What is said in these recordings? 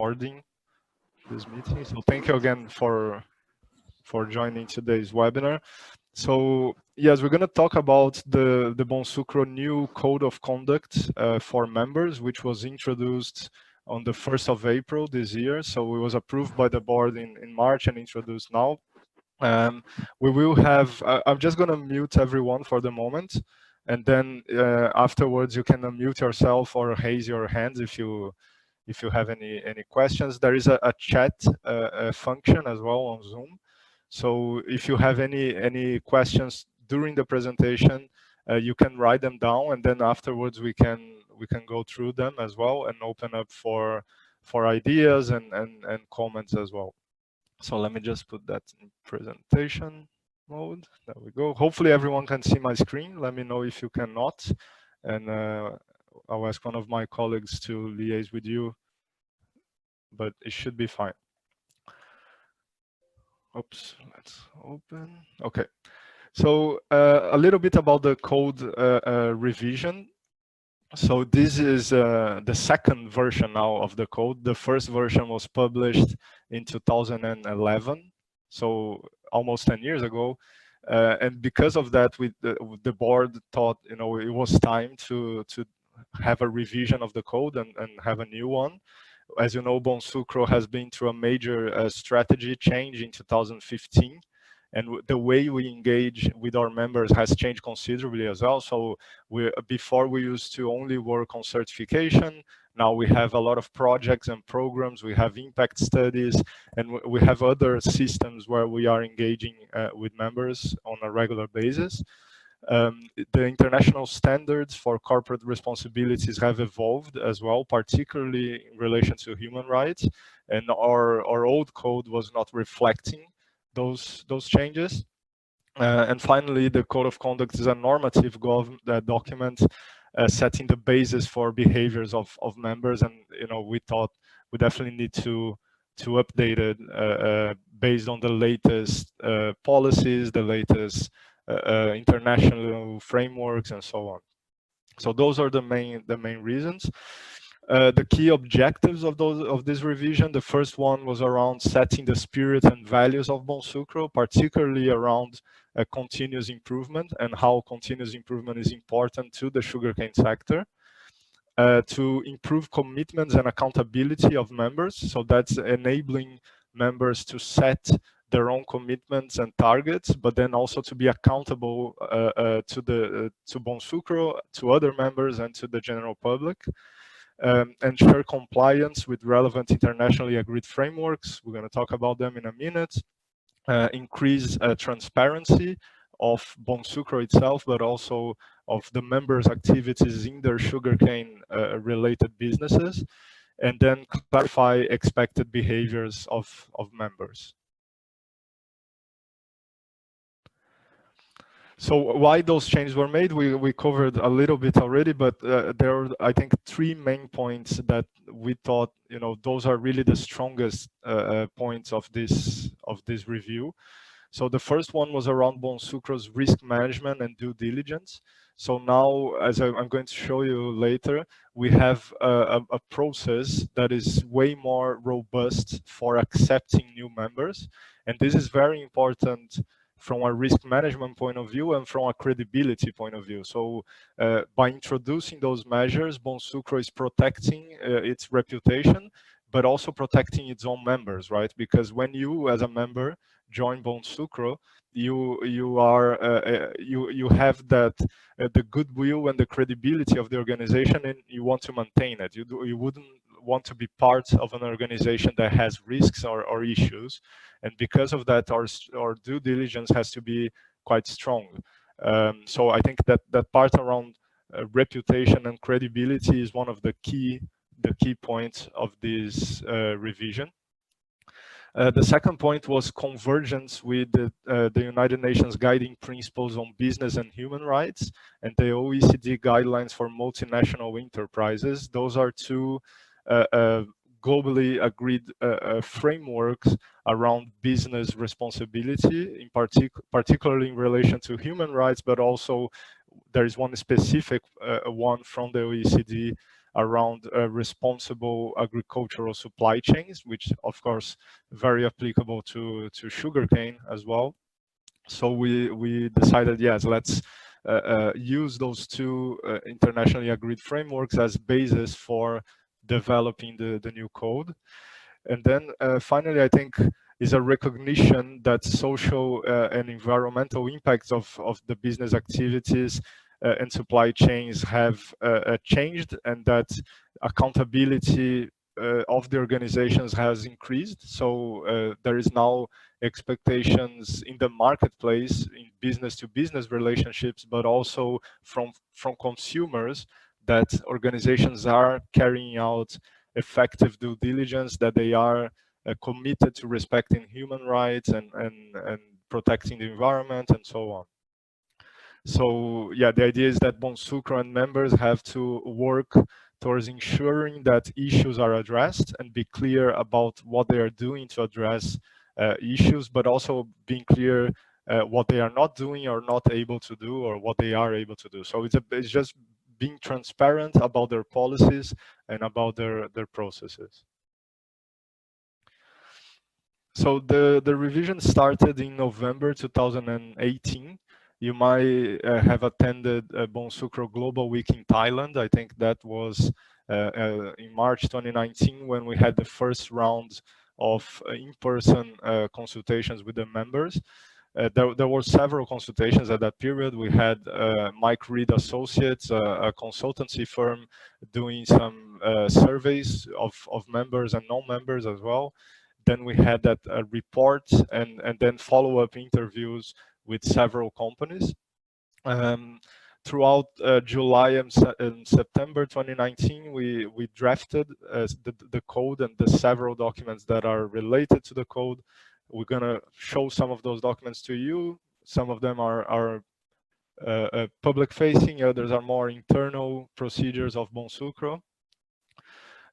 recording this meeting. So thank you again for joining today's webinar. So yes, we're going to talk about the Bonsucro new code of conduct for members, which was introduced on the 1st of April this year. So it was approved by the board in March and introduced now. We will have, I'm just going to mute everyone for the moment. And then afterwards, you can unmute yourself or raise your hands if you have any questions. There is a chat function as well on Zoom. So if you have any questions during the presentation, you can write them down, and then afterwards we can go through them as well and open up for ideas and comments as well. So let me just put that in presentation mode. There we go. Hopefully everyone can see my screen. Let me know if you cannot, and I'll ask one of my colleagues to liaise with you, but it should be fine. Oops, let's open. Okay, so a little bit about the code revision. So this is the second version now of the code. The first version was published in 2011, so almost 10 years ago. And because of that, the board thought, it was time to have a revision of the code and have a new one. As you know, Bonsucro has been through a major strategy change in 2015. And the way we engage with our members has changed considerably as well. So before we used to only work on certification. Now we have a lot of projects and programs. We have impact studies, and we have other systems where we are engaging with members on a regular basis. The international standards for corporate responsibilities have evolved as well, particularly in relation to human rights. And our old code was not reflecting those changes. And finally, the code of conduct is a normative document setting the basis for behaviors of members. And we thought we definitely need to update it based on the latest policies, the latest international frameworks, and so on. So those are the main reasons. The key objectives of this revision, the first one was around setting the spirit and values of Bonsucro, particularly around continuous improvement and how continuous improvement is important to the sugarcane sector. To improve commitments and accountability of members, so that's enabling members to set their own commitments and targets, but then also to be accountable to Bonsucro, to other members, and to the general public. Ensure compliance with relevant internationally agreed frameworks. We're going to talk about them in a minute. Increase transparency of Bonsucro itself, but also of the members' activities in their sugarcane related businesses, and then clarify expected behaviors of members. So why those changes were made, we covered a little bit already, but there are, I think, three main points that we thought, those are really the strongest points of this review. So the first one was around Bonsucro's risk management and due diligence. So now, as I'm going to show you later, we have a process that is way more robust for accepting new members. And this is very important from a risk management point of view and from a credibility point of view. So by introducing those measures, Bonsucro is protecting its reputation, but also protecting its own members, right? Because when you, as a member, join Bonsucro, you have that the goodwill and the credibility of the organization, and you want to maintain it. You wouldn't want to be part of an organization that has risks or issues, and because of that, our due diligence has to be quite strong. So I think that part around reputation and credibility is one of the key points of this revision. The second point was convergence with the United Nations Guiding Principles on Business and Human Rights and the OECD Guidelines for Multinational Enterprises. Those are two globally agreed frameworks around business responsibility, particularly in relation to human rights, but also there is one specific one from the OECD around responsible agricultural supply chains, which of course very applicable to sugarcane as well. So we decided, yes, let's use those two internationally agreed frameworks as basis for developing the new code. And then finally, I think is a recognition that social and environmental impacts of the business activities and supply chains have changed, and that accountability of the organizations has increased. So there is now expectations in the marketplace, in business to business relationships, but also from consumers, that organizations are carrying out effective due diligence, that they are committed to respecting human rights and protecting the environment and so on. So yeah, the idea is that Bonsucro and members have to work towards ensuring that issues are addressed and be clear about what they are doing to address issues, but also being clear what they are not doing or not able to do, or what they are able to do. So it's just being transparent about their policies and about their processes. So the revision started in November 2018. You might have attended Bonsucro Global Week in Thailand. I think that was in March 2019, when we had the first round of in-person consultations with the members. There were several consultations at that period. We had Mike Reed Associates, a consultancy firm, doing some surveys of members and non-members as well. Then we had that report and then follow-up interviews with several companies. Throughout July and September 2019, we drafted the code and the several documents that are related to the code. We're going to show some of those documents to you. Some of them are public facing, others are more internal procedures of Bonsucro.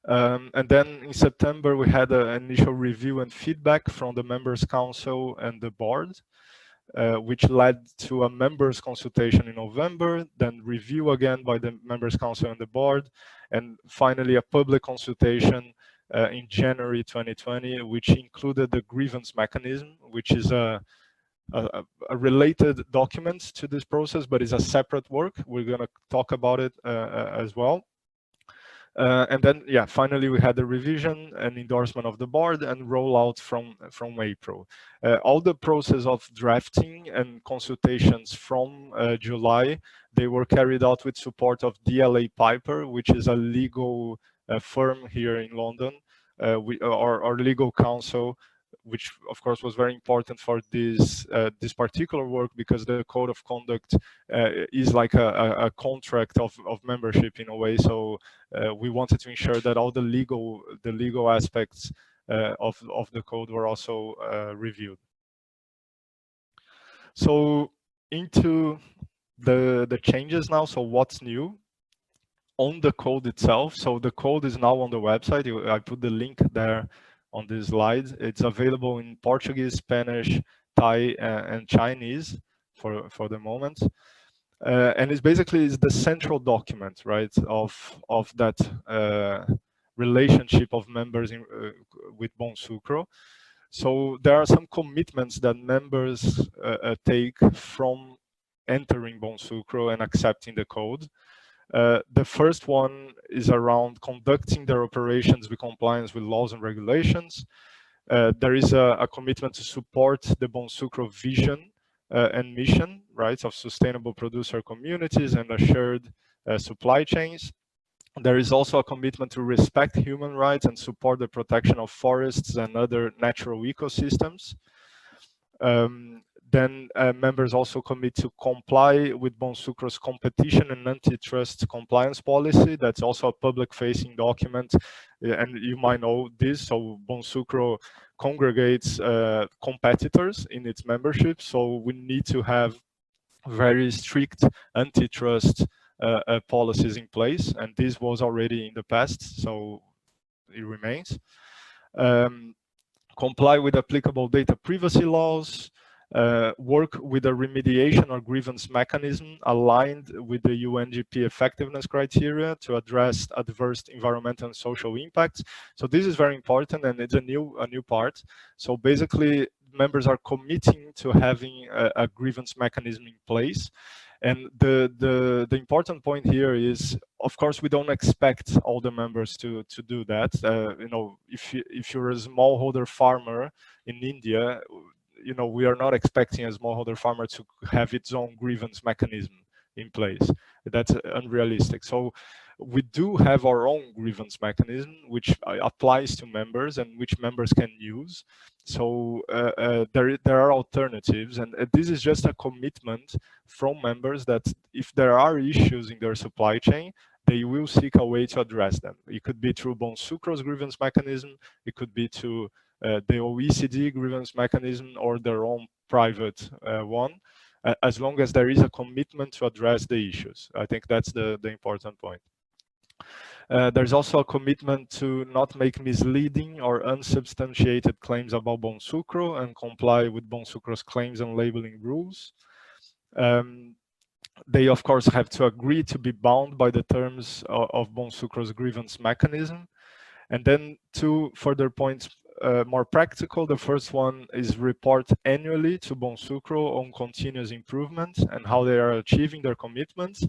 And then in September, we had an initial review and feedback from the Members Council and the board, which led to a members consultation in November, then review again by the Members Council and the board, and finally a public consultation in January 2020, which included the grievance mechanism, which is a related document to this process, but is a separate work. We're going to talk about it as well. And then, yeah, finally we had the revision and endorsement of the board and rollout from April. All the process of drafting and consultations from July, they were carried out with support of DLA Piper, which is a legal firm here in London, our legal counsel, which of course was very important for this particular work, because the code of conduct is like a contract of membership in a way. So we wanted to ensure that all the legal aspects of the code were also reviewed. So into the changes now. So what's new on the code itself? So the code is now on the website. I put the link there on this slide. It's available in Portuguese, Spanish, Thai, and Chinese for the moment. And it's basically the central document, right, of that relationship of members with Bonsucro. So there are some commitments that members take from entering Bonsucro and accepting the code. The first one is around conducting their operations with compliance with laws and regulations. There is a commitment to support the Bonsucro vision and mission, right, of sustainable producer communities and assured supply chains. There is also a commitment to respect human rights and support the protection of forests and other natural ecosystems. Then members also commit to comply with Bonsucro's competition and antitrust compliance policy. That's also a public-facing document, and you might know this. So Bonsucro congregates competitors in its membership, so we need to have very strict antitrust policies in place, and this was already in the past, so it remains. Comply with applicable data privacy laws. work with a remediation or grievance mechanism aligned with the UNGP effectiveness criteria to address adverse environmental and social impacts. So this is very important, and it's a new part. So basically, members are committing to having a grievance mechanism in place. And the important point here is, of course, we don't expect all the members to do that. You know, if you're a smallholder farmer in India, you know, we are not expecting a smallholder farmer to have its own grievance mechanism in place. That's unrealistic. So we do have our own grievance mechanism, which applies to members and which members can use. So there are alternatives, and this is just a commitment from members that if there are issues in their supply chain, they will seek a way to address them. It could be through Bonsucro's grievance mechanism, it could be to the OECD grievance mechanism, or their own private one, as long as there is a commitment to address the issues. I think that's the important point. There's also a commitment to not make misleading or unsubstantiated claims about Bonsucro and comply with Bonsucro's claims and labeling rules. They, of course, have to agree to be bound by the terms of Bonsucro's grievance mechanism. And then two further points, more practical. The first one is report annually to Bonsucro on continuous improvement and how they are achieving their commitments.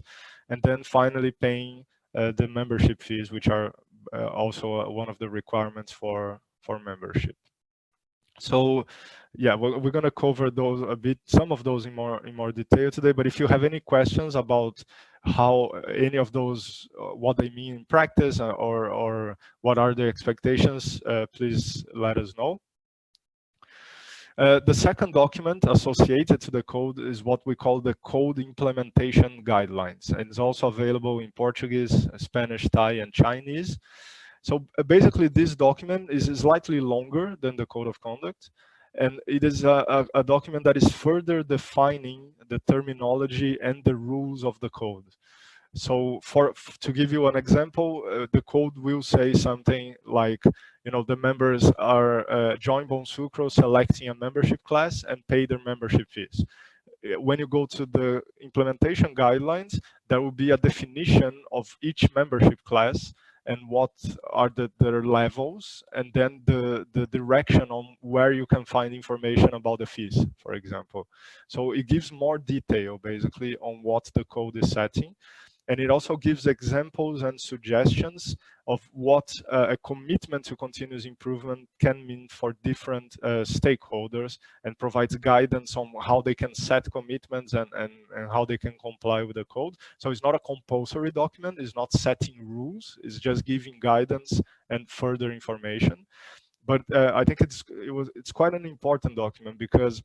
And then finally paying the membership fees, which are also one of the requirements for membership. So yeah, we're going to cover those a bit, some of those in more detail today. But if you have any questions about how any of those, what they mean in practice, or what are the expectations, please let us know. The second document associated to the code is what we call the Code Implementation Guidelines, and it's also available in Portuguese, Spanish, Thai, and Chinese. So basically, this document is slightly longer than the Code of Conduct, and it is a document that is further defining the terminology and the rules of the code. So to give you an example, the code will say something like, you know, the members are join Bonsucro selecting a membership class and pay their membership fees. When you go to the implementation guidelines, there will be a definition of each membership class and what are their levels, and then the direction on where you can find information about the fees, for example. So it gives more detail basically on what the code is setting. And it also gives examples and suggestions of what a commitment to continuous improvement can mean for different stakeholders, and provides guidance on how they can set commitments and how they can comply with the code. So it's not a compulsory document, it's not setting rules, it's just giving guidance and further information. But I think it's quite an important document, because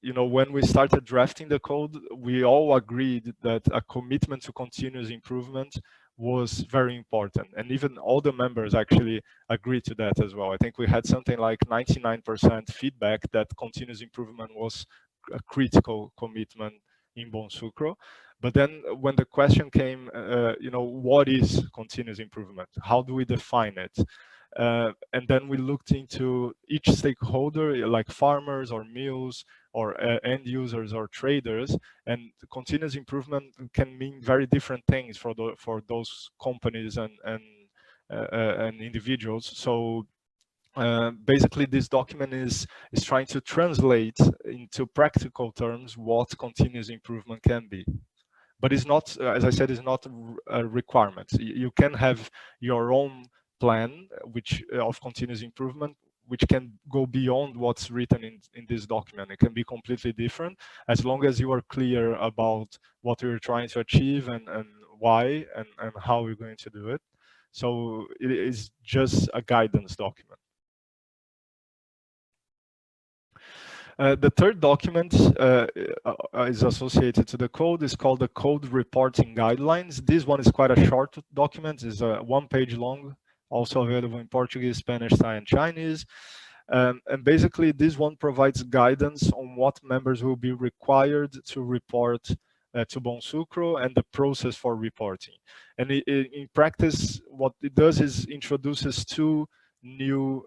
you know, when we started drafting the code, we all agreed that a commitment to continuous improvement was very important. And even all the members actually agreed to that as well. I think we had something like 99% feedback that continuous improvement was a critical commitment in Bonsucro. But then when the question came, you know, what is continuous improvement? How do we define it? And then we looked into each stakeholder, like farmers or mills or end users or traders, and continuous improvement can mean very different things for those companies and individuals. So basically, this document is trying to translate into practical terms what continuous improvement can be. But it's not, as I said, it's not a requirement. You can have your own plan, which of continuous improvement, which can go beyond what's written in this document. It can be completely different, as long as you are clear about what you're trying to achieve and why and how you're going to do it. So it is just a guidance document. The third document is associated to the code, is called the Code Reporting Guidelines. This one is quite a short document, it's 1 page long, also available in Portuguese, Spanish, Thai, and Chinese. And basically, this one provides guidance on what members will be required to report to Bonsucro and the process for reporting. And in practice, what it does is introduces two new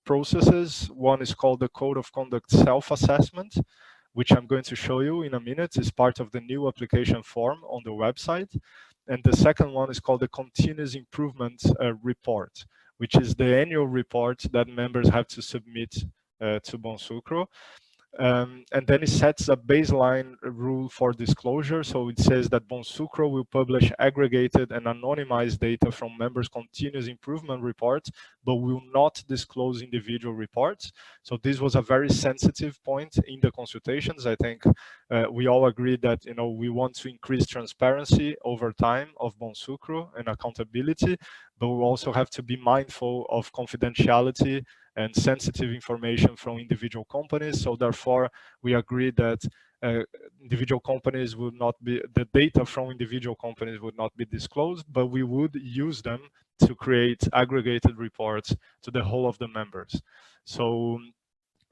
processes. One is called the Code of Conduct Self-Assessment, which I'm going to show you in a minute. It's part of the new application form on the website. And the second one is called the Continuous Improvement Report, which is the annual report that members have to submit to Bonsucro. And then it sets a baseline rule for disclosure. So it says that Bonsucro will publish aggregated and anonymized data from members' continuous improvement reports, but will not disclose individual reports. So this was a very sensitive point in the consultations. I think we all agree that we want to increase transparency over time of Bonsucro and accountability, but we also have to be mindful of confidentiality and sensitive information from individual companies. So therefore, we agree that individual companies would not be, the data from individual companies would not be disclosed, but we would use them to create aggregated reports to the whole of the members. So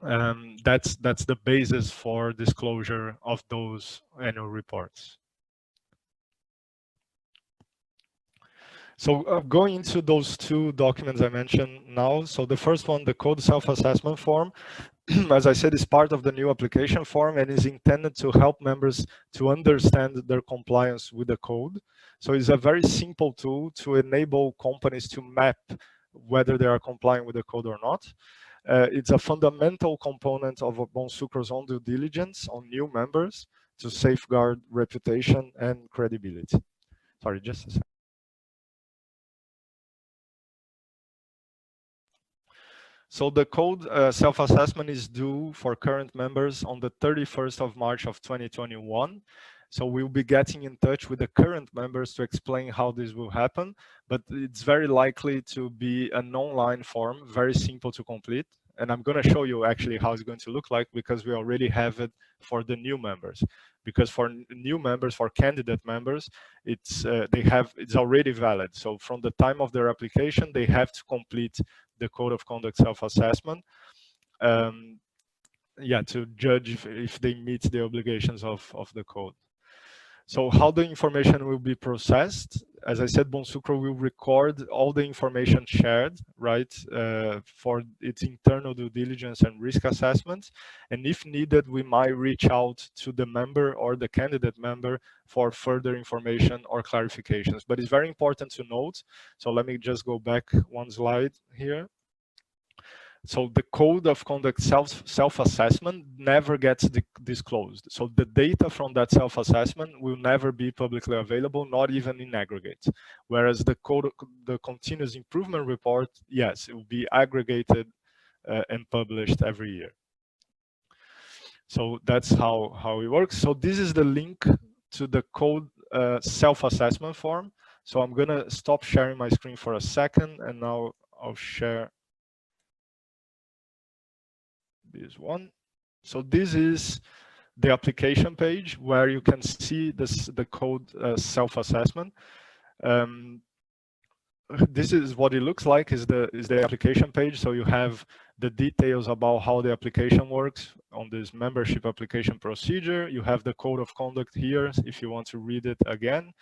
that's the basis for disclosure of those annual reports. So going into those two documents I mentioned now. So the first one, the code self-assessment form, as I said, is part of the new application form and is intended to help members to understand their compliance with the code. So it's a very simple tool to enable companies to map whether they are complying with the code or not. It's a fundamental component of Bonsucro's own due diligence on new members to safeguard reputation and credibility. Sorry, just a second. So the code self-assessment is due for current members on the 31st of March of 2021. So we'll be getting in touch with the current members to explain how this will happen, but it's very likely to be an online form, very simple to complete. And I'm going to show you actually how it's going to look like, because we already have it for the new members. Because for new members, for candidate members, it's already valid. So from the time of their application, they have to complete the code of conduct self-assessment, to judge if they meet the obligations of the code. So how the information will be processed? As I said, Bonsucro will record all the information shared, right, for its internal due diligence and risk assessments. And if needed, we might reach out to the member or the candidate member for further information or clarifications. But it's very important to note. So let me just go back one slide here. So the code of conduct self-assessment never gets disclosed. So the data from that self-assessment will never be publicly available, not even in aggregate. Whereas the continuous improvement report, yes, it will be aggregated and published every year. So that's how it works. So this is the link to the code self-assessment form. So I'm gonna stop sharing my screen for a second, and now I'll share this one. So this is the application page where you can see the code self-assessment. This is what it looks like, is the application page. So you have the details about how the application works on this membership application procedure. You have the code of conduct here if you want to read it again.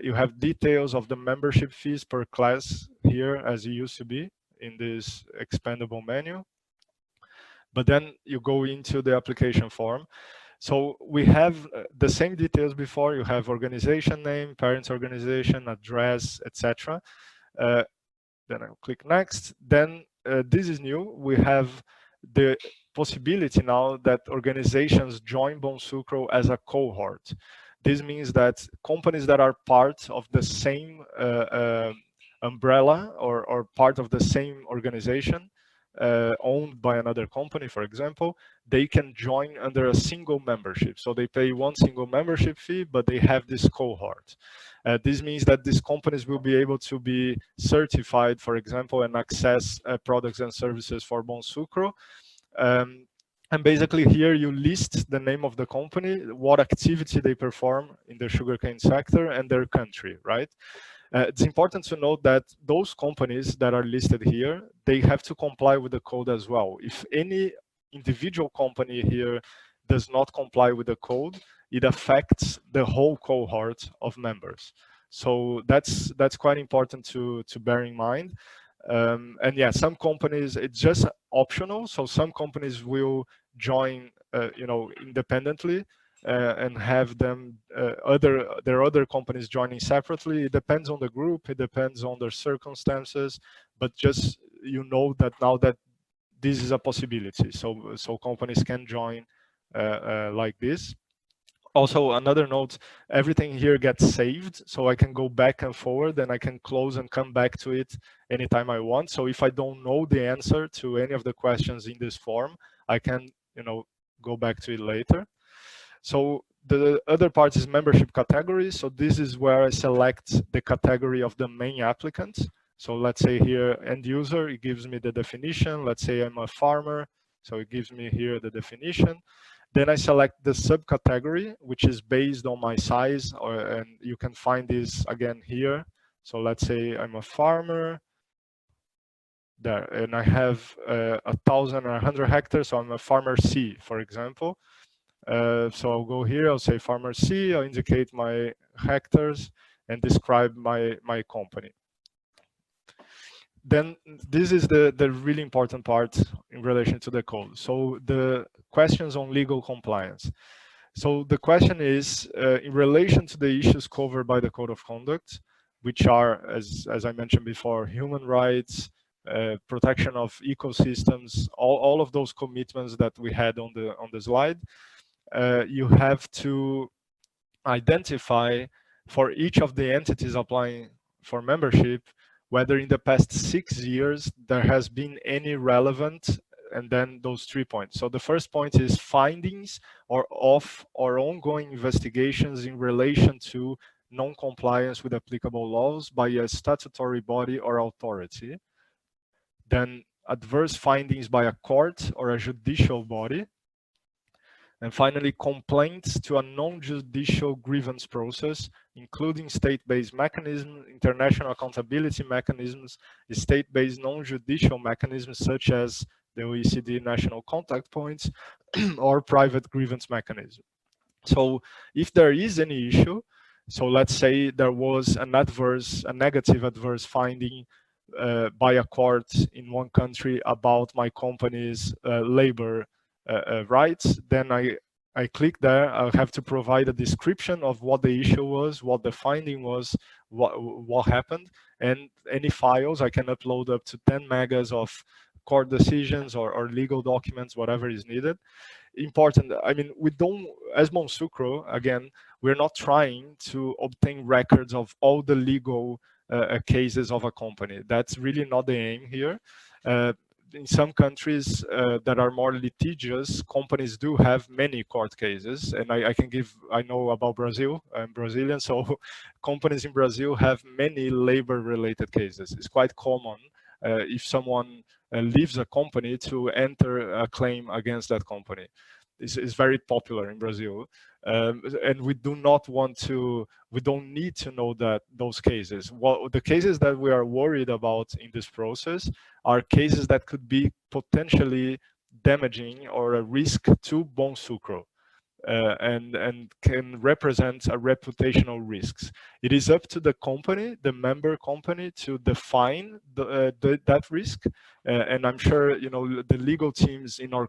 You have details of the membership fees per class here, as it used to be in this expandable menu. But then you go into the application form. So we have the same details before. You have organization name, parents organization, address, etc. Then I'll click next. Then this is new. We have the possibility now that organizations join Bonsucro as a cohort. This means that companies that are part of the same umbrella or part of the same organization owned by another company, for example, they can join under a single membership. So they pay one single membership fee, but they have this cohort. This means that these companies will be able to be certified, for example, and access products and services for Bonsucro. And basically here you list the name of the company, what activity they perform in the sugarcane sector, and their country, right? It's important to note that those companies that are listed here, they have to comply with the code as well. If any individual company here does not comply with the code, it affects the whole cohort of members. So that's quite important to bear in mind. And yeah, some companies, it's just optional. So some companies will join, independently, and have them their other companies joining separately. It depends on the group, it depends on their circumstances, but just that now that this is a possibility. So companies can join like this. Also, another note, everything here gets saved, so I can go back and forward, and I can close and come back to it anytime I want. So if I don't know the answer to any of the questions in this form, I can, go back to it later. So the other part is membership categories. So this is where I select the category of the main applicant. So let's say here, end user, it gives me the definition. Let's say I'm a farmer, so it gives me here the definition. Then I select the subcategory, which is based on my size, and you can find this again here. So let's say I'm a farmer there, and I have 1,000 or 100 hectares, so I'm a farmer C, for example. So I'll go here, I'll say farmer C, I'll indicate my hectares and describe my company. Then this is the really important part in relation to the code. So the questions on legal compliance. So the question is, in relation to the issues covered by the code of conduct, which are, as I mentioned before, human rights, protection of ecosystems, all of those commitments that we had on the slide, you have to identify for each of the entities applying for membership whether in the past 6 years there has been any relevant, and then those 3 points. So the first point is findings or ongoing investigations in relation to non-compliance with applicable laws by a statutory body or authority. Then adverse findings by a court or a judicial body. And finally, complaints to a non-judicial grievance process, including state-based mechanisms, international accountability mechanisms, state-based non-judicial mechanisms such as the OECD national contact points or private grievance mechanism. So if there is any issue, so let's say there was a negative adverse finding by a court in one country about my company's labor rights, then I click there. I'll have to provide a description of what the issue was, what the finding was, what happened, and any files. I can upload up to 10 megas of court decisions or legal documents, whatever is needed. Important, I mean, we don't, as Bonsucro, again, we're not trying to obtain records of all the legal cases of a company. That's really not the aim here. In some countries that are more litigious, companies do have many court cases. And I know about Brazil, I'm Brazilian, so companies in Brazil have many labor-related cases. It's quite common if someone leaves a company to enter a claim against that company. It's very popular in Brazil. And we don't need to know those cases. The cases that we are worried about in this process are cases that could be potentially damaging or a risk to Bonsucro. And can represent a reputational risks. It is up to the company, the member company, to define that risk. And I'm sure the legal teams in our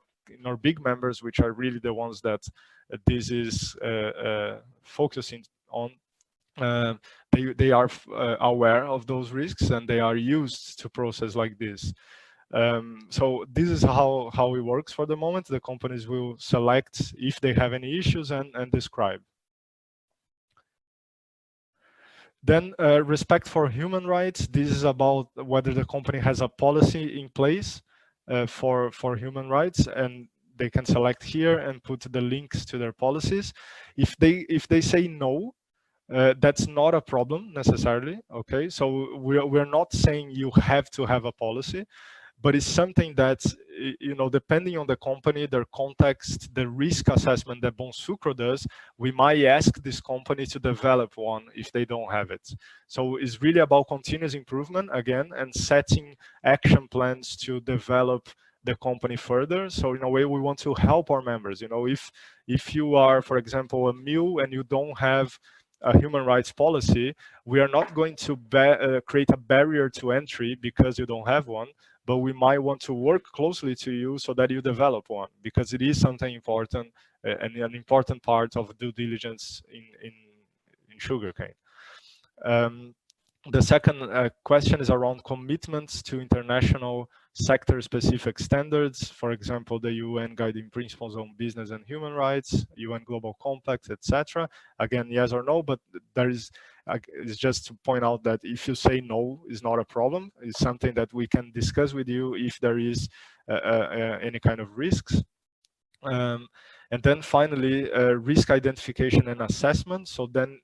big members, which are really the ones that this is focusing on, they are aware of those risks and they are used to process like this. So this is how it works for the moment. The companies will select if they have any issues and describe. Then respect for human rights. This is about whether the company has a policy in place for human rights, and they can select here and put the links to their policies. If they say no, that's not a problem necessarily. Okay, so we're not saying you have to have a policy, but it's something that, depending on the company, their context, the risk assessment that Bonsucro does, we might ask this company to develop one if they don't have it. So it's really about continuous improvement again, and setting action plans to develop the company further. So in a way, we want to help our members. If you are, for example, a mill and you don't have a human rights policy, we are not going to create a barrier to entry because you don't have one, but we might want to work closely to you so that you develop one, because it is something important and an important part of due diligence in sugarcane. The second question is around commitments to international sector-specific standards, for example, the UN Guiding Principles on Business and Human Rights, UN Global Compact, etc. Again, yes or no, but there is, it's just to point out that if you say no, is not a problem. It's something that we can discuss with you if there is any kind of risks. And then finally, risk identification and assessment. So then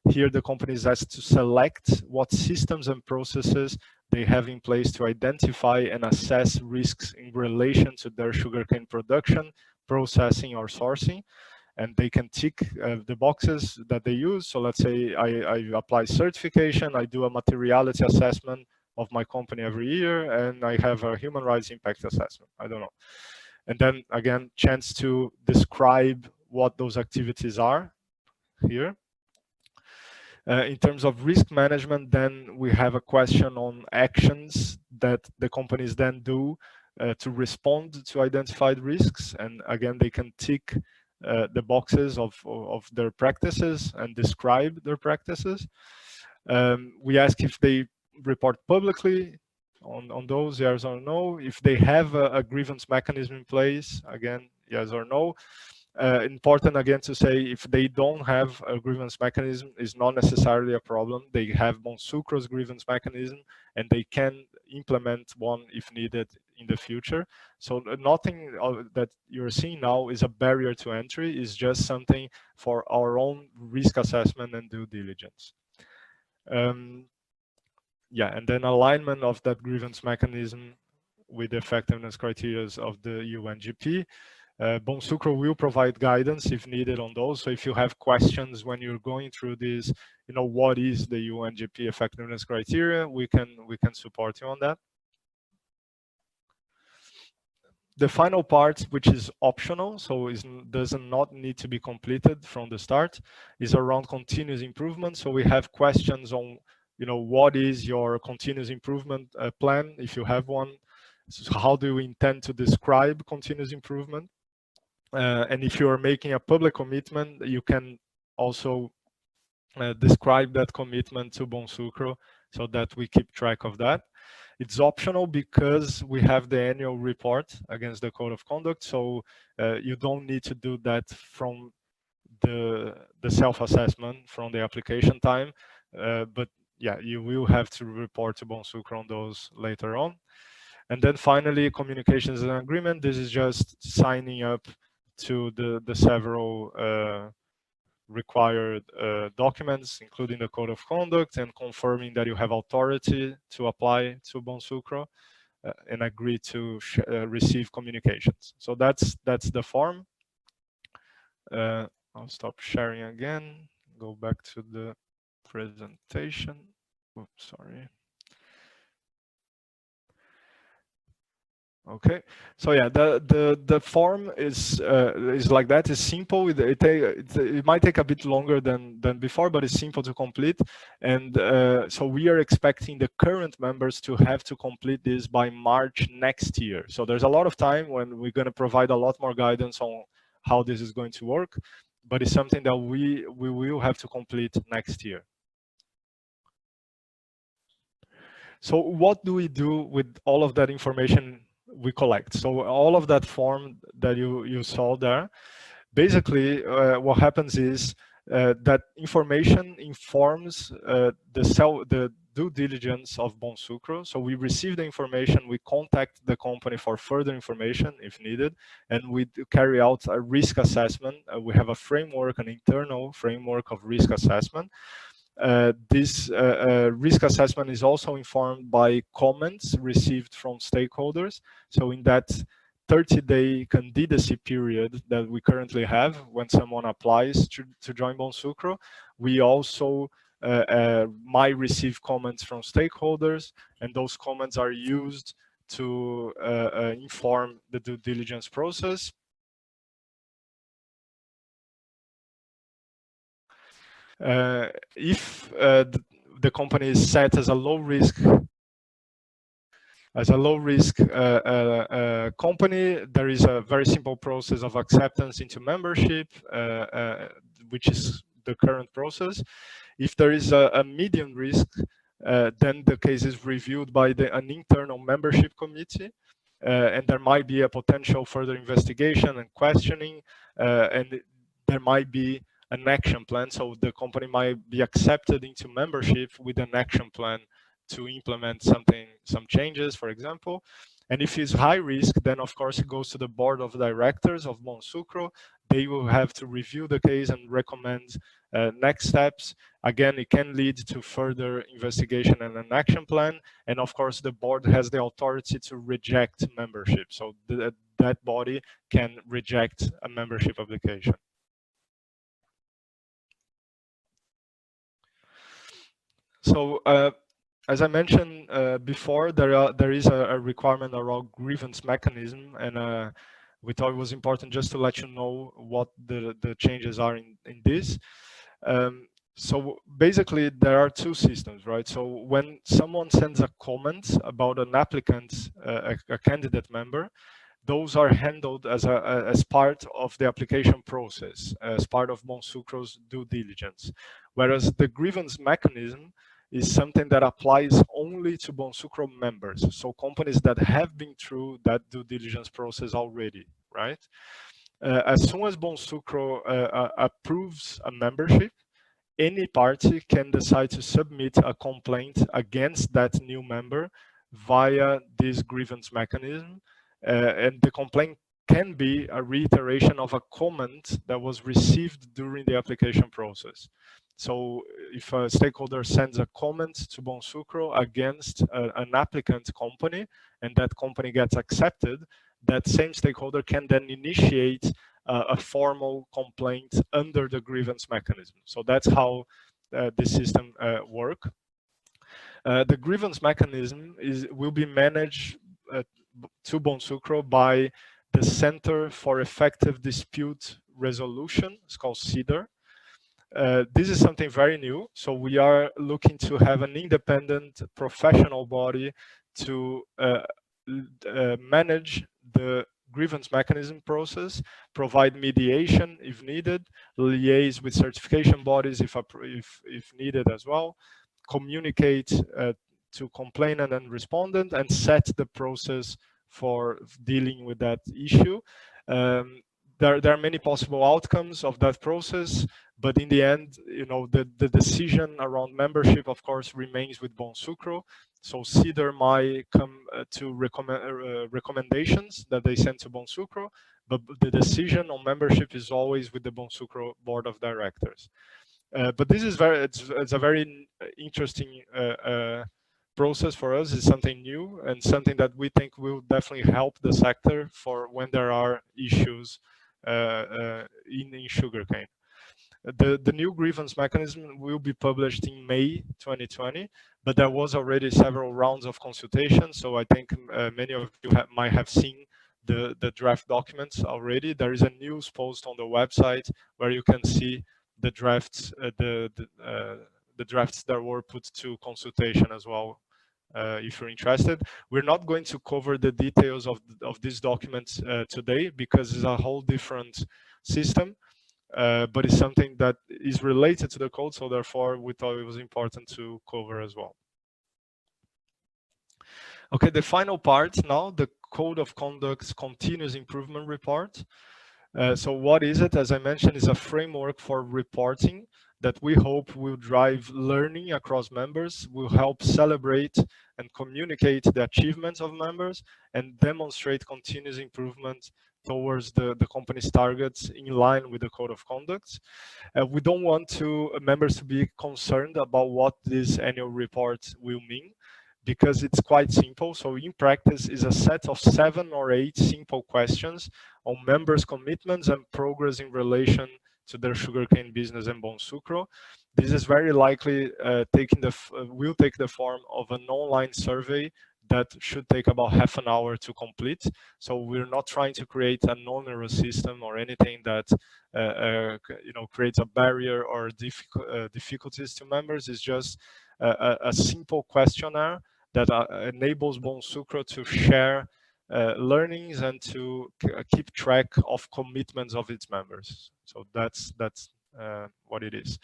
here the company is asked to select what systems and processes they have in place to identify and assess risks in relation to their sugarcane production, processing, or sourcing. And they can tick the boxes that they use. So let's say I apply certification, I do a materiality assessment of my company every year, and I have a human rights impact assessment. I don't know. And then again, chance to describe what those activities are here. In terms of risk management, then we have a question on actions that the companies then do to respond to identified risks. And again, they can tick the boxes of their practices and describe their practices. We ask if they report publicly on those, yes or no. If they have a grievance mechanism in place, again, yes or no. Important again to say, if they don't have a grievance mechanism, is not necessarily a problem. They have Bonsucro's grievance mechanism, and they can implement one if needed in the future. So nothing that you're seeing now is a barrier to entry. It's just something for our own risk assessment and due diligence. Yeah, and then alignment of that grievance mechanism with the effectiveness criteria of the UNGP. Bonsucro will provide guidance if needed on those. So if you have questions when you're going through this, you know, what is the UNGP effectiveness criteria, we can support you on that. The final part, which is optional, so it does not need to be completed from the start, is around continuous improvement. So we have questions on, you know, what is your continuous improvement plan, if you have one? So how do you intend to describe continuous improvement? And if you are making a public commitment, you can also describe that commitment to Bonsucro so that we keep track of that. It's optional because we have the annual report against the code of conduct, so you don't need to do that from the self-assessment from the application time, but yeah, you will have to report to Bonsucro on those later on. And then finally, communications and agreement. This is just signing up to the several required documents, including the code of conduct, and confirming that you have authority to apply to Bonsucro and agree to receive communications. So that's the form. I'll stop sharing again, go back to the presentation. Oops, sorry. Okay, so yeah, the form is like that. It's simple. It might take a bit longer than before, but it's simple to complete. And so we are expecting the current members to have to complete this by March next year. So there's a lot of time when we're going to provide a lot more guidance on how this is going to work, but it's something that we will have to complete next year. So what do we do with all of that information we collect? So all of that form that you saw there, basically what happens is that information informs the due diligence of Bonsucro. So we receive the information, we contact the company for further information if needed, and we carry out a risk assessment. We have a framework, an internal framework of risk assessment. This risk assessment is also informed by comments received from stakeholders. So in that 30-day candidacy period that we currently have when someone applies to join Bonsucro, we also might receive comments from stakeholders, and those comments are used to inform the due diligence process. If the company is set as a low risk company, there is a very simple process of acceptance into membership, which is the current process. If there is a medium risk, then the case is reviewed by an internal membership committee, and there might be a potential further investigation and questioning, and there might be an action plan. So the company might be accepted into membership with an action plan to implement some changes, for example. And if it's high risk, then of course it goes to the board of directors of Bonsucro. They will have to review the case and recommend next steps. Again, it can lead to further investigation and an action plan. And of course, the board has the authority to reject membership. So that body can reject a membership application. So as I mentioned before, there is a requirement around grievance mechanism, and we thought it was important just to let you know what the changes are in this. So basically, there are two systems, right? So when someone sends a comment about an applicant, a candidate member, those are handled as part of the application process, as part of Bonsucro's due diligence. Whereas the grievance mechanism is something that applies only to Bonsucro members, so companies that have been through that due diligence process already, right? As soon as Bonsucro approves a membership, any party can decide to submit a complaint against that new member via this grievance mechanism, and the complaint can be a reiteration of a comment that was received during the application process. So if a stakeholder sends a comment to Bonsucro against an applicant company, and that company gets accepted, that same stakeholder can then initiate a formal complaint under the grievance mechanism. So that's how the system works. The grievance mechanism will be managed to Bonsucro by the Center for Effective Dispute Resolution. It's called CEDAR. This is something very new. So we are looking to have an independent professional body to manage the grievance mechanism process, provide mediation if needed, liaise with certification bodies if needed as well, communicate to complainant and respondent, and set the process for dealing with that issue. There are many possible outcomes of that process, but in the end, you know, the decision around membership, of course, remains with Bonsucro. So CEDAR might come to recommendations that they send to Bonsucro, but the decision on membership is always with the Bonsucro board of directors. But this is it's a very interesting process for us. It's something new and something that we think will definitely help the sector for when there are issues in sugarcane. The new grievance mechanism will be published in May 2020, but there was already several rounds of consultation. So I think many of you might have seen the draft documents already. There is a news post on the website where you can see the drafts, the drafts that were put to consultation as well. If you're interested, we're not going to cover the details of these documents today because it's a whole different system. But it's something that is related to the code, so therefore we thought it was important to cover as well. Okay, the final part now, the Code of Conduct's Continuous Improvement Report. So what is it? As I mentioned, is a framework for reporting that we hope will drive learning across members, will help celebrate and communicate the achievements of members, and demonstrate continuous improvement towards the company's targets in line with the Code of Conduct. We don't want members to be concerned about what this annual report will mean, because it's quite simple. So in practice, is a set of 7 or 8 simple questions on members' commitments and progress in relation to their sugarcane business and Bonsucro. This is very likely will take the form of an online survey that should take about half an hour to complete. So we're not trying to create an onerous system or anything that creates a barrier or difficulties to members. It's just a simple questionnaire that enables Bonsucro to share learnings and to keep track of commitments of its members. So that's what it is.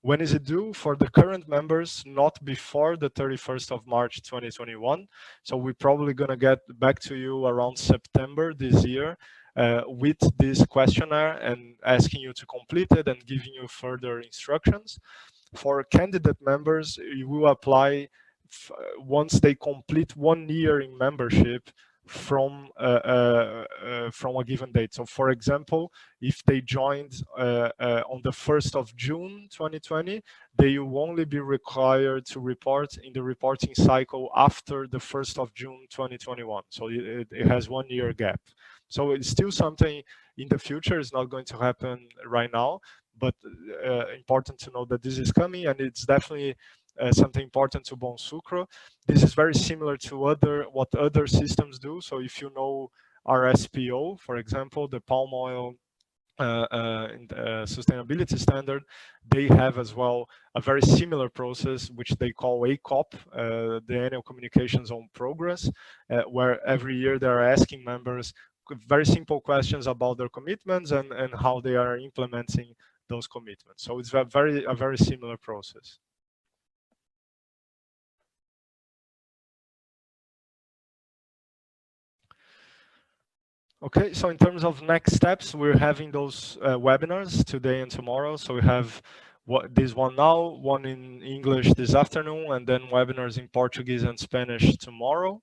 When is it due? For the current members, not before the 31st of March 2021. So we're probably going to get back to you around September this year with this questionnaire and asking you to complete it and giving you further instructions. For candidate members, you will apply once they complete 1 year in membership from a given date. So for example, if they joined on the 1st of June 2020, they will only be required to report in the reporting cycle after the 1st of June 2021. So it has 1 year gap. So it's still something in the future. It's not going to happen right now, but important to know that this is coming, and it's definitely something important to Bonsucro. This is very similar to what other systems do. So if you know RSPO, for example, the palm oil sustainability standard, they have as well a very similar process, which they call ACOP, the Annual Communications on Progress, where every year they're asking members very simple questions about their commitments and how they are implementing those commitments. So it's a very similar process. Okay, so in terms of next steps, we're having those webinars today and tomorrow. So we have this one now, one in English this afternoon, and then webinars in Portuguese and Spanish tomorrow.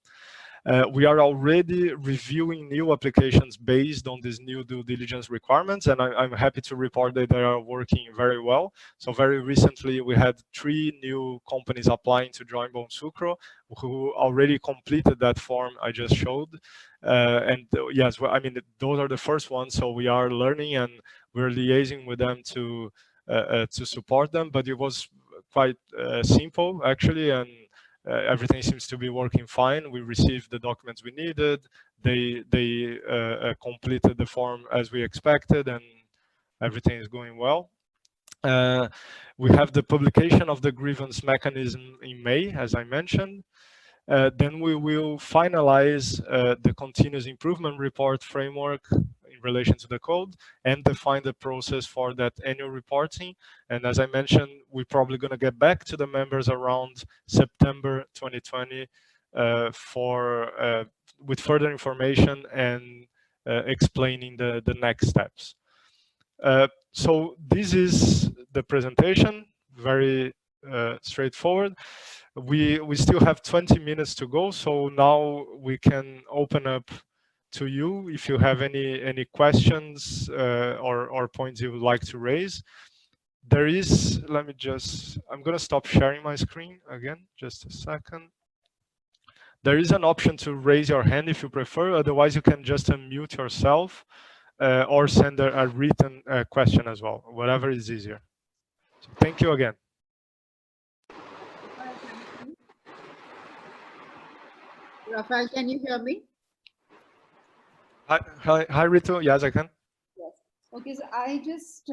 We are already reviewing new applications based on these new due diligence requirements, and I'm happy to report that they are working very well. So very recently, we had 3 new companies applying to join Bonsucro who already completed that form I just showed. Yes, well, I mean, those are the first ones, so we are learning and we're liaising with them to support them, but it was quite simple, actually, and everything seems to be working fine. We received the documents we needed. They completed the form as we expected, and everything is going well. We have the publication of the grievance mechanism in May, as I mentioned. Then we will finalize the continuous improvement report framework in relation to the code and define the process for that annual reporting. And as I mentioned, we're probably going to get back to the members around September 2020 with further information and explaining the next steps. So this is the presentation, very straightforward. We still have 20 minutes to go, so now we can open up to you if you have any questions or points you would like to raise. There is, I'm going to stop sharing my screen again, just a second. There is an option to raise your hand if you prefer, otherwise you can just unmute yourself or send a written question as well, whatever is easier. So thank you again. Rafael, can you hear me? Hi, Ritu. Yes, I can. Yes. Okay, so I just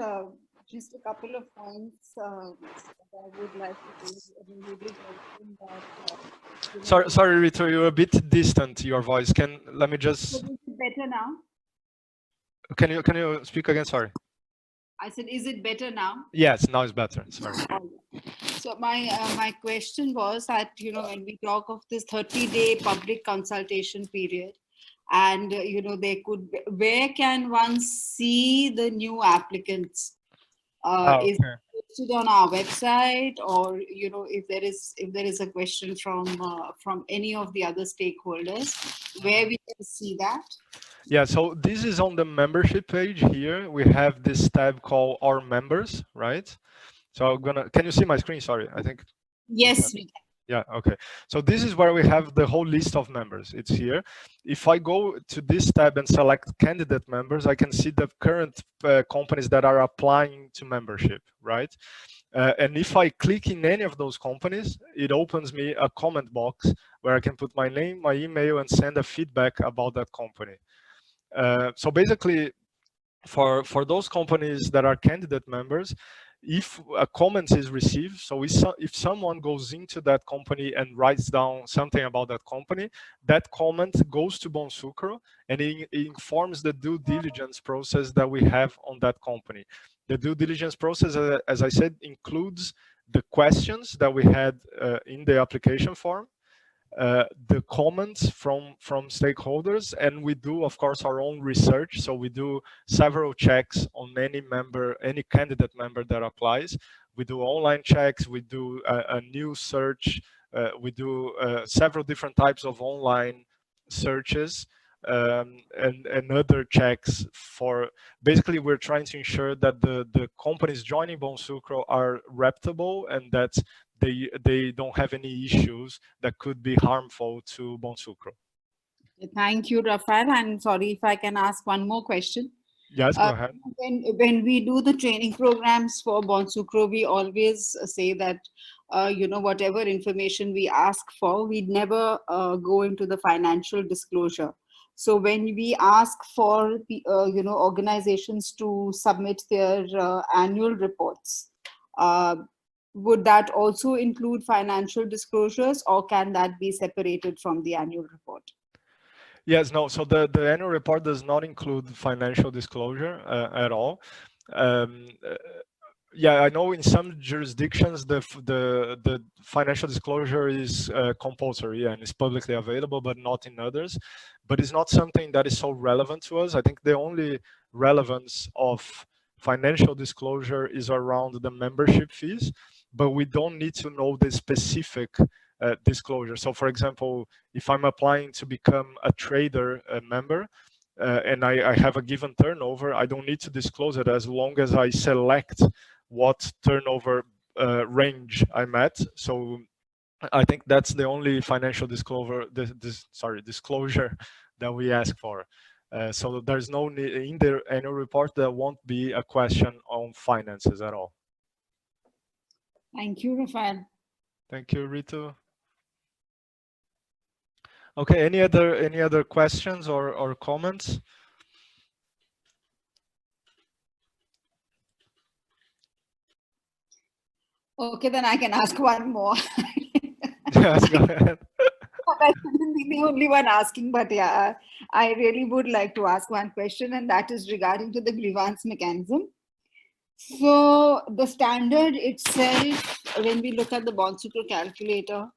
a couple of points that I would like to raise. I mean, you did mention that. Sorry, Ritu, you're a bit distant. Your voice. Let me just. So is it better now? Can you speak again? Sorry. I said, is it better now? Yes, now it's better. Sorry. So my question was that, when we talk of this 30-day public consultation period, and where can one see the new applicants? Is it posted on our website, or if there is a question from any of the other stakeholders, where we can see that? Yeah, so this is on the membership page here. We have this tab called Our Members, right? So can you see my screen? Sorry, I think. Yes, we can. Yeah, okay. So this is where we have the whole list of members. It's here. If I go to this tab and select candidate members, I can see the current companies that are applying to membership, right? And if I click in any of those companies, it opens me a comment box where I can put my name, my email, and send a feedback about that company. So basically, for those companies that are candidate members, if a comment is received, so if someone goes into that company and writes down something about that company, that comment goes to Bonsucro and it informs the due diligence process that we have on that company. The due diligence process, as I said, includes the questions that we had in the application form, the comments from stakeholders, and we do, of course, our own research. So we do several checks on any candidate member that applies. We do online checks, we do a new search, we do several different types of online searches, and other checks. For basically, we're trying to ensure that the companies joining Bonsucro are reputable and that they don't have any issues that could be harmful to Bonsucro. Thank you, Rafael. And sorry if I can ask one more question. Yes, go ahead. When we do the training programs for Bonsucro, we always say that, whatever information we ask for, we never go into the financial disclosure. So when we ask for, organizations to submit their annual reports, would that also include financial disclosures, or can that be separated from the annual report? Yes, no. So the annual report does not include financial disclosure at all. Yeah, I know in some jurisdictions the financial disclosure is compulsory and is publicly available, but not in others. But it's not something that is so relevant to us. I think the only relevance of financial disclosure is around the membership fees, but we don't need to know the specific disclosure. So, for example, if I'm applying to become a trader member, and I have a given turnover, I don't need to disclose it as long as I select what turnover range I'm at. So I think that's the only financial disclosure that we ask for. So there's no need in the annual report. There won't be a question on finances at all. Thank you, Rafael. Thank you, Ritu. Okay, any other questions or comments? Okay, then I can ask one more. Yes, go ahead. I shouldn't be the only one asking, but yeah, I really would like to ask one question, and that is regarding to the grievance mechanism. So the standard itself, when we look at the Bonsucro calculator,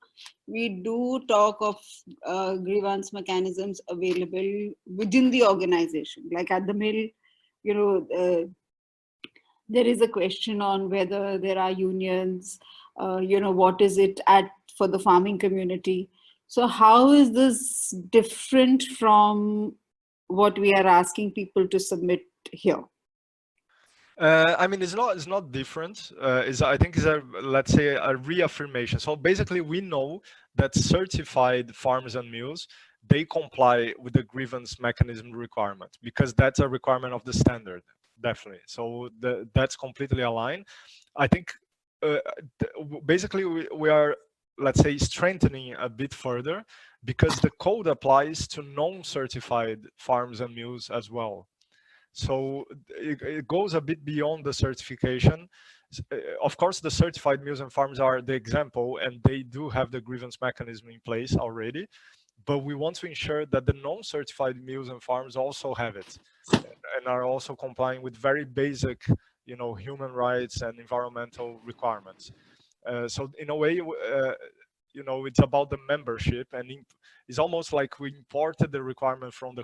we do talk of grievance mechanisms available within the organization. Like at the mill, there is a question on whether there are unions, what is it for the farming community. So how is this different from what we are asking people to submit here? I mean, it's not different. I think it's let's say a reaffirmation. So basically, we know that certified farms and mills, they comply with the grievance mechanism requirement because that's a requirement of the standard, definitely. So that's completely aligned. I think basically we are, let's say, strengthening a bit further because the code applies to non-certified farms and mills as well. So it goes a bit beyond the certification. Of course, the certified mills and farms are the example, and they do have the grievance mechanism in place already. But we want to ensure that the non-certified mills and farms also have it and are also complying with very basic, human rights and environmental requirements. So in a way, it's about the membership, and it's almost like we imported the requirement from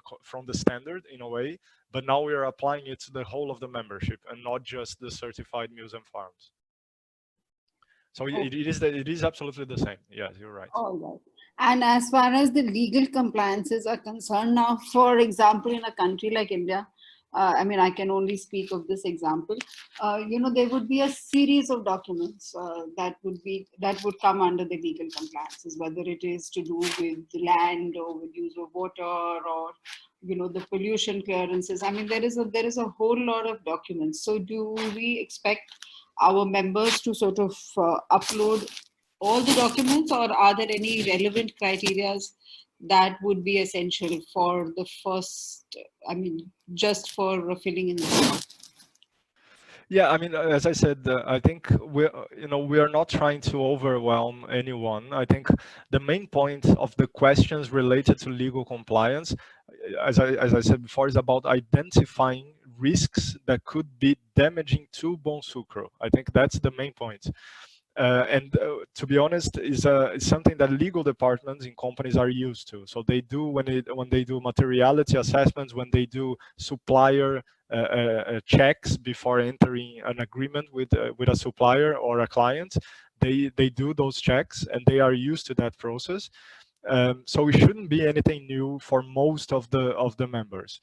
the standard in a way, but now we are applying it to the whole of the membership and not just the certified mills and farms. So it is absolutely the same. Yes, you're right. All right. And as far as the legal compliances are concerned, now, for example, in a country like India, I mean, I can only speak of this example. There would be a series of documents that would come under the legal compliances, whether it is to do with land or with use of water or the pollution clearances. I mean, there is a whole lot of documents. So do we expect our members to sort of upload all the documents, or are there any relevant criteria that would be essential for the first, I mean, just for filling in the form? Yeah, I mean, as I said, I think we are not trying to overwhelm anyone. I think the main point of the questions related to legal compliance, as I said before, is about identifying risks that could be damaging to Bonsucro. I think that's the main point. And to be honest, is something that legal departments in companies are used to. So they do when they do materiality assessments, when they do supplier checks before entering an agreement with a supplier or a client, they do those checks and they are used to that process. So it shouldn't be anything new for most of the members.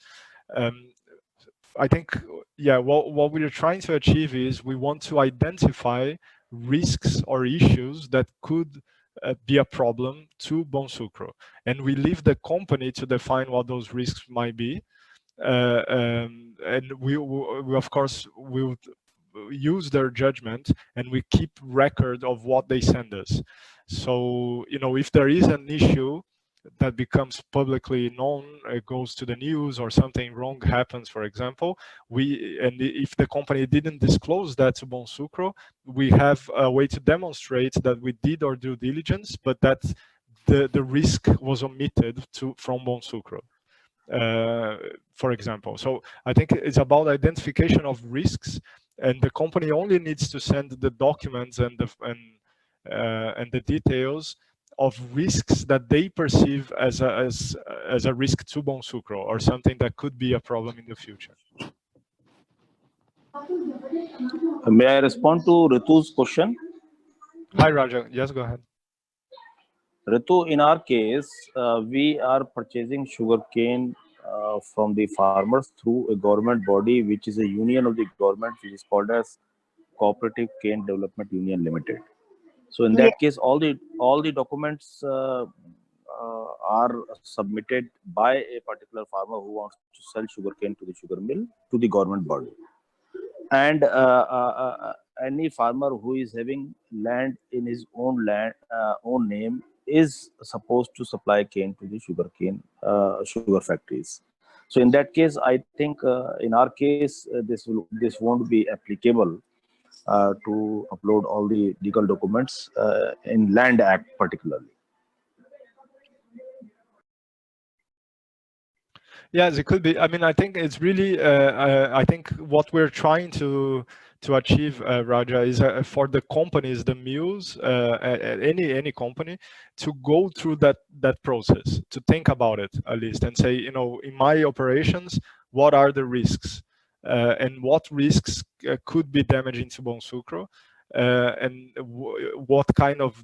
I think, yeah, what we're trying to achieve is we want to identify risks or issues that could be a problem to Bonsucro. And we leave the company to define what those risks might be. And we of course, will use their judgment, and we keep record of what they send us. So, if there is an issue that becomes publicly known, it goes to the news, or something wrong happens, for example, and if the company didn't disclose that to Bonsucro, we have a way to demonstrate that we did our due diligence, but that the risk was omitted from Bonsucro, for example. So I think it's about identification of risks, and the company only needs to send the documents and the details of risks that they perceive as a risk to Bonsucro, or something that could be a problem in the future. May I respond to Ritu's question? Hi, Raja. Yes, go ahead. Ritu, in our case, we are purchasing sugarcane from the farmers through a government body, which is a union of the government, which is called as Cooperative Cane Development Union Limited. So in that case, all the documents are submitted by a particular farmer who wants to sell sugarcane to the sugar mill, to the government body. And any farmer who is having land in his own name is supposed to supply cane to the sugar factories. So in that case, I think in our case, this won't be applicable to upload all the legal documents in Land Act particularly. Yes, it could be. I mean, I think it's really, I think what we're trying to achieve, Raja, is for the companies, the mills, any company, to go through that process, to think about it at least, and say, in my operations, what are the risks, and what risks could be damaging to Bonsucro, and what kind of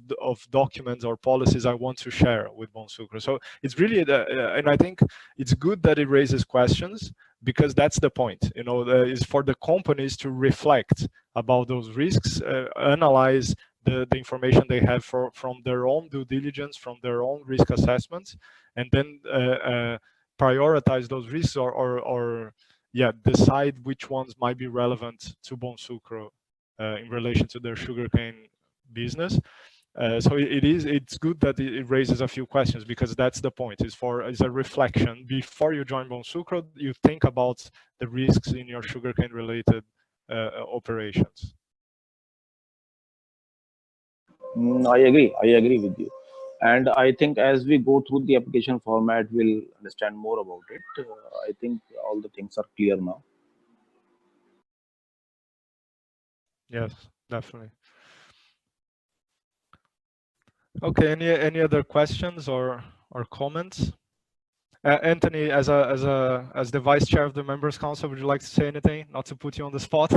documents or policies I want to share with Bonsucro. So it's really, and I think it's good that it raises questions, because that's the point. Is for the companies to reflect about those risks, analyze the information they have from their own due diligence, from their own risk assessments, and then prioritize those risks, or decide which ones might be relevant to Bonsucro in relation to their sugarcane business. So it's good that it raises a few questions, because that's the point. It's a reflection. Before you join Bonsucro, you think about the risks in your sugarcane related operations. I agree with you. And I think as we go through the application format, we'll understand more about it. I think all the things are clear now. Yes, definitely. Okay, any other questions or comments? Anthony, as the vice chair of the members council, would you like to say anything? Not to put you on the spot.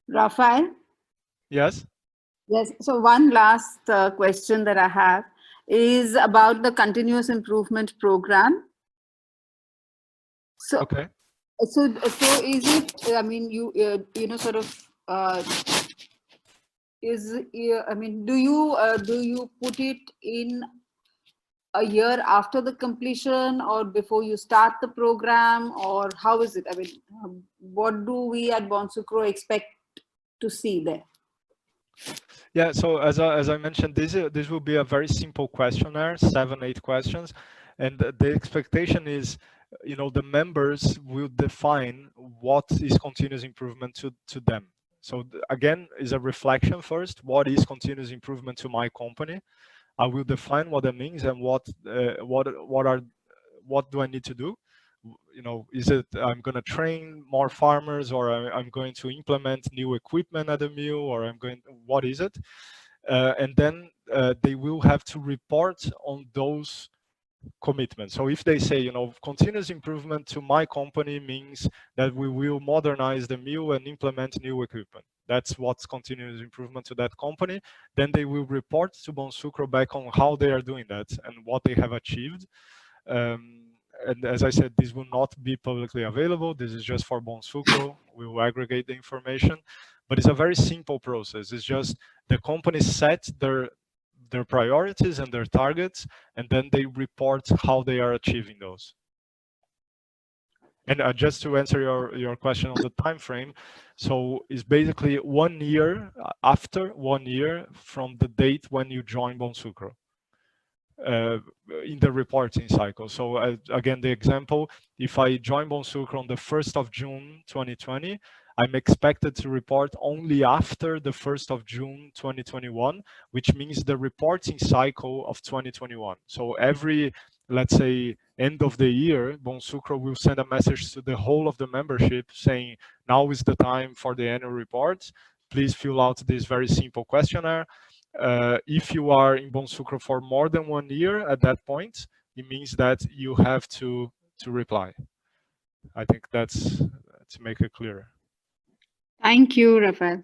Rafael? Yes. Yes. So one last question that I have is about the continuous improvement program. So, okay. So is it? I mean, sort of. I mean, do you put it in a year after the completion, or before you start the program, or how is it? I mean, what do we at Bonsucro expect to see there? Yeah, so as I mentioned, this will be a very simple questionnaire, 7-8 questions, and the expectation is, you know, the members will define what is continuous improvement to them. So again, is a reflection first. What is continuous improvement to my company? I will define what that means and what do I need to do. You know, is it I'm going to train more farmers, or I'm going to implement new equipment at the mill, or what is it? And then they will have to report on those commitments. So if they say, you know, continuous improvement to my company means that we will modernize the mill and implement new equipment. That's what's continuous improvement to that company. Then they will report to Bonsucro back on how they are doing that and what they have achieved. And as I said, this will not be publicly available. This is just for Bonsucro. We will aggregate the information, but it's a very simple process. It's just the company set their priorities and their targets, and then they report how they are achieving those. And just to answer your question on the time frame, so it's basically 1 year after 1 year from the date when you join Bonsucro. In the reporting cycle. So again, the example, if I join Bonsucro on the 1st of June 2020, I'm expected to report only after the 1st of June 2021, which means the reporting cycle of 2021. So every, let's say, end of the year, Bonsucro will send a message to the whole of the membership saying, now is the time for the annual report. Please fill out this very simple questionnaire. If you are in Bonsucro for more than 1 year at that point, it means that you have to reply. I think that's to make it clear. Thank you, Rafael.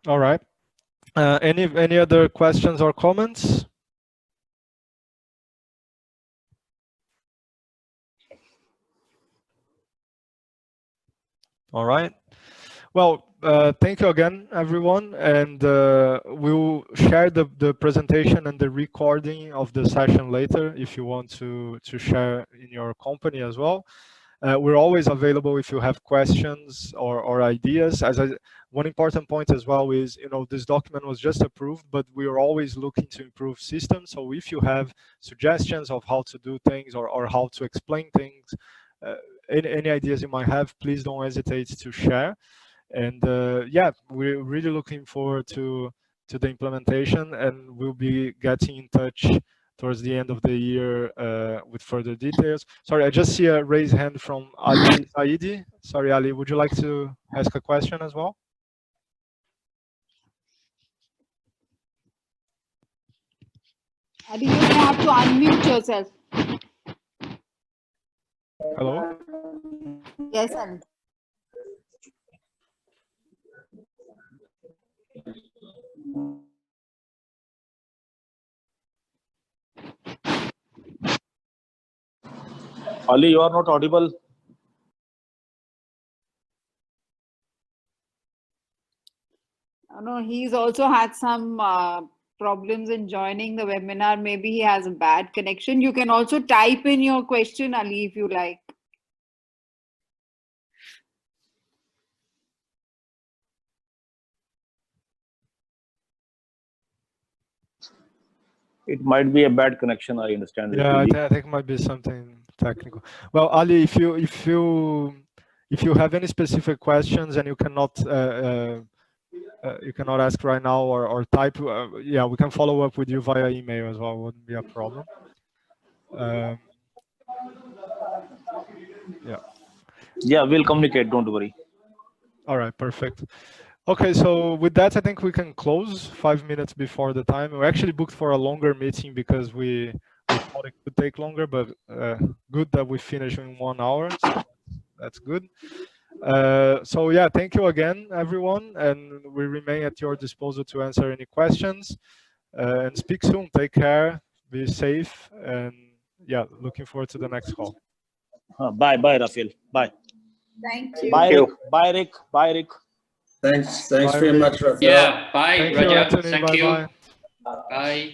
All right. Any other questions or comments? All right. Well, thank you again, everyone, and we'll share the presentation and the recording of the session later if you want to share in your company as well. We're always available if you have questions or ideas. One important point as well is, you know, this document was just approved, but we are always looking to improve systems. So if you have suggestions of how to do things or how to explain things, any ideas you might have, please don't hesitate to share. And yeah, we're really looking forward to the implementation, and we'll be getting in touch towards the end of the year with further details. Sorry, I just see a raised hand from Ali Saidi. Sorry, Ali, would you like to ask a question as well? Ali, you have to unmute yourself. Hello? Yes, Ali. Ali, you are not audible. No, he's also had some problems in joining the webinar. Maybe he has a bad connection. You can also type in your question, Ali, if you like. It might be a bad connection, I understand. Yeah, I think it might be something technical. Well, Ali, if you have any specific questions and you cannot ask right now or type, yeah, we can follow up with you via email as well. Wouldn't be a problem. Yeah. Yeah, we'll communicate. Don't worry. All right, perfect. Okay, so with that, I think we can close 5 minutes before the time. We actually booked for a longer meeting because we thought it could take longer, but good that we finished in 1 hour. So that's good. So yeah, thank you again, everyone, and we remain at your disposal to answer any questions. And speak soon. Take care. Be safe, and yeah, looking forward to the next call. Bye, Rafael. Bye. Thank you. Bye, you. Rick. Bye, Rick. Bye, Rick. Thanks Bye, very Rick. much, Rafael. Yeah, bye, Thank you, Rajat. Anthony. Thank Bye you. bye. Bye.